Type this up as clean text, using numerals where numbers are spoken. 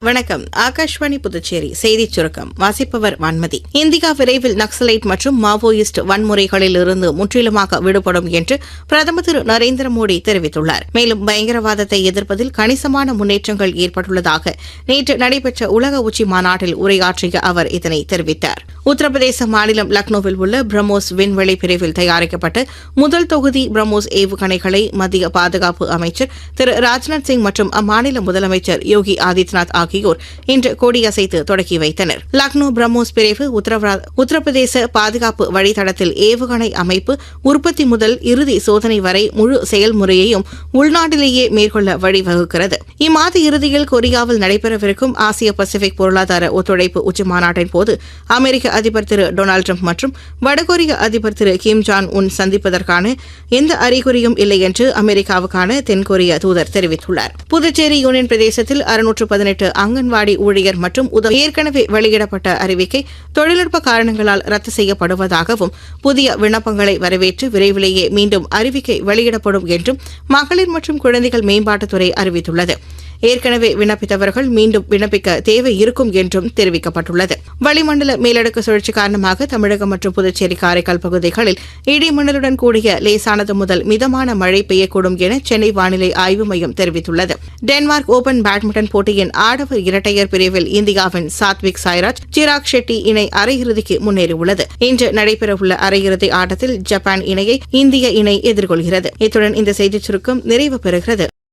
வணக்கம். ஆகாஷ்வாணி புதுச்சேரி செய்திச் சுருக்கம் வாசிப்பவர் வான்மதி. இந்தியா விரைவில் நக்சலைட் மற்றும் மாவோயிஸ்ட் வன்முறைகளில் இருந்து முற்றிலுமாக விடுபடும் என்று பிரதமர் திரு நரேந்திர மோடி தெரிவித்துள்ளார். மேலும் பயங்கரவாதத்தை எதிர்ப்பதில் கணிசமான முன்னேற்றங்கள் ஏற்பட்டுள்ளதாக நேற்று நடைபெற்ற உலக உச்சி மாநாட்டில் உரையாற்றிய அவர் இதனை தெரிவித்தார். உத்தரப்பிரதேச மாநிலம் லக்னோவில் உள்ள பிரம்மோஸ் விண்வெளி பிரிவில் தயாரிக்கப்பட்ட முதல் தொகுதி பிரம்மோஸ் ஏவுகணைகளை மத்திய பாதுகாப்பு அமைச்சர் திரு ராஜ்நாத் சிங் மற்றும் அம்மாநில முதலமைச்சர் யோகி ஆதித்யநாத் ஆகியோர் இன்று கொடியசைத்து தொடக்கி வைத்தனர். லக்னோ பிரம்மோஸ் பிரிவு உத்தரப்பிரதேச பாதுகாப்பு வழித்தடத்தில் ஏவுகணை அமைப்பு உற்பத்தி முதல் இறுதி சோதனை வரை முழு செயல்முறையையும் உள்நாட்டிலேயே மேற்கொள்ள வழிவகுக்கிறது. இம்மாத இறுதியில் கொரியாவில் நடைபெறவிருக்கும் ஆசிய பசிபிக் பொருளாதார ஒத்துழைப்பு உச்சிமாநாட்டின் போது அமெரிக்க அதிபர் திரு டொனால்டு டிரம்ப் மற்றும் வடகொரிய அதிபர் திரு கிம் ஜாங் உன் சந்திப்பதற்கான எந்த அறிகுறியும் இல்லை என்று அமெரிக்காவுக்கான தென்கொரிய தூதர் தெரிவித்துள்ளார். புதுச்சேரி யூனியன் பிரதேசத்தில் 618 அங்கன்வாடி ஊழியர் மற்றும் ஏற்கனவே வெளியிடப்பட்ட அறிவிக்கை தொழில்நுட்ப காரணங்களால் ரத்து செய்யப்படுவதாகவும் புதிய விண்ணப்பங்களை வரவேற்று விரைவிலேயே மீண்டும் அறிவிக்கை வெளியிடப்படும் என்றும் மகளிர் மற்றும் குழந்தைகள் மேம்பாட்டுத்துறை அறிவித்துள்ளது. ஏற்கனவே விண்ணப்பித்தவர்கள் மீண்டும் விண்ணப்பிக்க தேவை இருக்கும் என்றும் தெரிவிக்கப்பட்டுள்ளது. வளிமண்டல மேலடுக்கு சுழற்சி காரணமாக தமிழகம் மற்றும் புதுச்சேரி காரைக்கால் பகுதிகளில் இடிமின்னலுடன் கூடிய லேசானது முதல் மிதமான மழை பெய்யக்கூடும் என சென்னை வானிலை ஆய்வு மையம் தெரிவித்துள்ளது. டென்மார்க் ஓபன் பேட்மிண்டன் போட்டியின் ஆடவர் இரட்டையர் பிரிவில் இந்தியாவின் சாத்விக் சாய்ராஜ் சிராக் ஷெட்டி இணை அரையிறுதிக்கு முன்னேறியுள்ளது. இன்று நடைபெறவுள்ள அரையிறுதி ஆட்டத்தில் ஜப்பான் இணையை இந்திய இணை எதிர்கொள்கிறது. இத்துடன் இந்த செய்திச் சுருக்கம் நிறைவு பெறுகிறது.